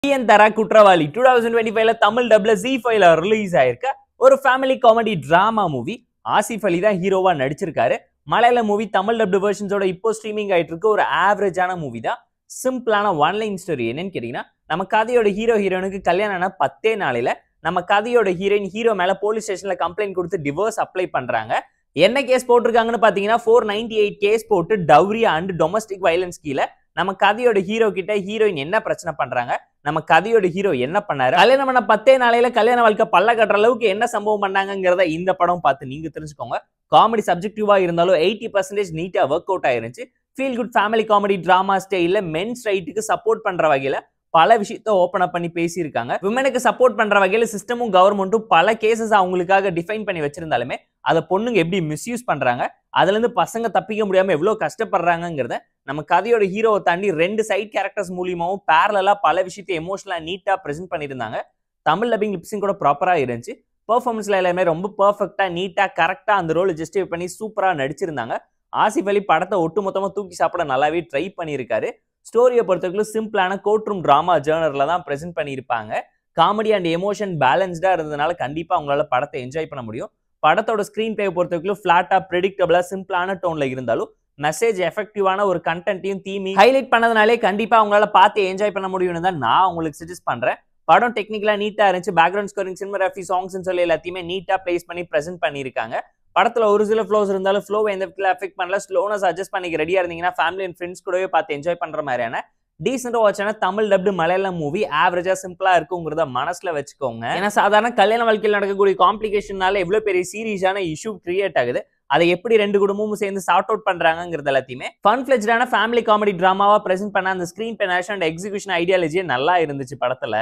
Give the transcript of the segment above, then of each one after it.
அபியந்தரா குற்றவாளி 2025ல தமிழ் டப்ல Z5ல ரிலீஸ் ஆயிருக்க ஒரு family comedy drama movie. Asif Ali தான் ஹீரோவா நடிச்சிருக்காரு. மலையாள மூவி தமிழ் டப்டு வெர்ஷன்ஸோட இப்போ ஸ்ட்ரீமிங் ஆயிட்டு இருக்க ஒரு ஆவரேஜான மூவி தான். சிம்பிளான ஒன் லைன் ஸ்டோரி. என்னன்னு கேட்டீங்கன்னா, நம்ம கதையோட ஹீரோயினுக்கு கல்யாணம் ஆன 10 நாளில நம்ம கதையோட ஹீரோ மேல போலீஸ் ஸ்டேஷன்ல கம்ப்ளைண்ட் கொடுத்து டிவோர்ஸ் அப்ளை பண்றாங்க. என்ன கேஸ் போட்டிருக்காங்கன்னு பாத்தீங்கன்னா 498 கேஸ் போட்டு டவுரி அண்ட் டொமஸ்டிக் வயலன்ஸ் கீழ நம்ம கதையோட ஹீரோ கிட்ட ஹீரோயின் என்ன பிரச்சனை பண்றாங்க, நம்ம கதையோட ஹீரோ என்ன பண்ணாரு, கல்யாணம் பண்ண 10 நாளையில கல்யாண வாழ்க்கை பல்ல கட்டுற அளவுக்கு என்ன சம்பவம் பண்ணாங்கிறத இந்த படம் பார்த்து நீங்க தெரிஞ்சுக்கோங்க. காமெடி சப்ஜெக்டிவா இருந்தாலும் 80% நீட்டா ஒர்க் அவுட் ஆயிருச்சு. Feel good family comedy drama ஸ்டைல்ல மென்ஸ் ரைட்டுக்கு சப்போர்ட் பண்ற வகையில பல விஷயத்த ஓபன் அப் பண்ணி பேசியிருக்காங்க. விமனுக்கு சப்போர்ட் பண்ற வகையில சிஸ்டமும் கவர்மெண்ட்டும் பல கேசஸ் அவங்களுக்காக டிஃபைன் பண்ணி வச்சிருந்தாலுமே அதை பொண்ணுங்க எப்படி மிஸ்யூஸ் பண்றாங்க, அதுல இருந்து பசங்க தப்பிக்க முடியாம எவ்வளவு கஷ்டப்படுறாங்கிறத நம்ம கதையோட ஹீரோவை தாண்டி 2 சைட் கேரக்டர்ஸ் மூலியமாவும் பேரலா பல விஷயத்தை எமோஷனலா நீட்டா பிரசென்ட் பண்ணியிருந்தாங்க. தமிழ் டப்பிங் லிப்சிங் கூட ப்ராப்பரா இருந்துச்சு. பெர்ஃபார்மன்ஸ்ல எல்லாமே ரொம்ப பெர்ஃபெக்ட்டா நீட்டா கரெக்டா அந்த ரோல் ஜஸ்டிஃபை பண்ணி சூப்பரா நடிச்சிருந்தாங்க. ஆசிஃப் அலி படத்தை ஒட்டுமொத்தமா தூக்கி சாப்பிட நல்லாவே ட்ரை பண்ணியிருக்காரு. ஸ்டோரியை பொறுத்தவரைக்கும் சிம்பிளான கோர்ட் ரூம் டிராமா ஜேர்னர்ல தான் பிரசென்ட் பண்ணியிருப்பாங்க. காமெடி அண்ட் எமோஷன் பேலன்ஸ்டா இருந்ததுனால கண்டிப்பா அவங்களால படத்தை என்ஜாய் பண்ண முடியும். படத்தோட ஸ்கிரீன் பிளே பொறுத்தவரைக்கும் பிளாட்டா பிரெடிக்டபிளா சிம்பிளான டோன்ல இருந்தாலும் மெசேஜ் எஃபெக்டிவான ஒரு கண்டென்ட்டையும் தீமையும் ஹைலைட் பண்ணதுனாலே கண்டிப்பா அவங்களால பார்த்து என்ஜாய் பண்ண முடியும்னு தான் நான் உங்களுக்கு சஜஸ்ட் பண்றேன். படம் டெக்னிக்கலா நீட்டா இருந்துச்சு. பேக்ரவுண்ட் ஸ்கோரிங், சினிமாகிராஃபி, சாங்ஸ் சொல்லி எல்லாத்தையுமே நீட்டா பிளேஸ் பண்ணி பிரசென்ட் பண்ணியிருக்காங்க. படத்துல ஒரு சில ஃப்ளோஸ் இருந்தாலும் ஃப்ளோவை எந்த விதத்துல அஃபெக்ட் பண்ணல. ஸ்லோனஸ் அட்ஜஸ்ட் பண்ணிக்க ரெடியா இருந்தீங்கன்னா ஃபேமிலி அண்ட் ஃப்ரெண்ட்ஸ் கூடவே பார்த்து என்ஜாய் பண்ற மாதிரியான டீசென்டா வாட்சான தமிழ் டப்டு மலையாளம் மூவி ஆவரேஜா சிம்பிளா இருக்குங்கிறத மனசுல வச்சுக்கோங்க. ஏன்னா சாதாரண கல்யாண வாழ்க்கையில் நடக்கக்கூடிய காம்ப்ளிகேஷனால எவ்வளவு பெரிய சீரியஸான இஷ்யூ கிரியேட் ஆகுது, அதை எப்படி 2 குடும்பமும் சேர்ந்து சார்ட் அவுட் பண்றாங்கிறது எல்லாத்தையுமே ஃபன் ஃபிளெஜ்டான ஃபேமிலி காமெடி டிராமாவா பிரசென்ட் பண்ண அந்த ஸ்கிரீன் பெனேஷன் அண்ட் எக்ஸிகியூஷன் ஐடியாலஜியே நல்லா இருந்துச்சு. படத்துல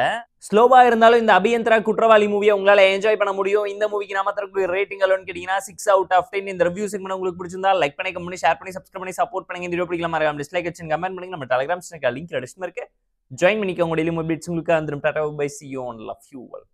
ஸ்லோவா இருந்தாலும் இந்த அபியந்தரா குற்றவாளி மூவியை உங்களால என்ஜாய் பண்ண முடியும். இந்த மூவிக்கு நாம தரக்கூடிய ரேட்டிங் எல்லாம் கேட்டீங்கன்னா 6/10. இந்த ரிவ்யூ செக்மெண்ட் உங்களுக்கு பிடிச்சிருந்தா லைக் பண்ணி, கமெண்ட் பண்ணி, ஷேர் பண்ணி, சப்ஸ்கிரைப் பண்ணி சப்போர்ட் பண்ணுங்க. இந்த வீடியோ பிடிக்கல மறக்காம டிஸ்லைக் அடிச்சு கமெண்ட் பண்ணுங்க. நம்ம டெலிகிராம் சேனலுக்கு லிங்க் டிஸ்கிரிப்ஷன்ல இருக்கு. ஜாயின் பண்ணிக்கோங்க. டெய்லி மூவி உங்களுக்கு வந்துரும். Tata bye, see you on love you all.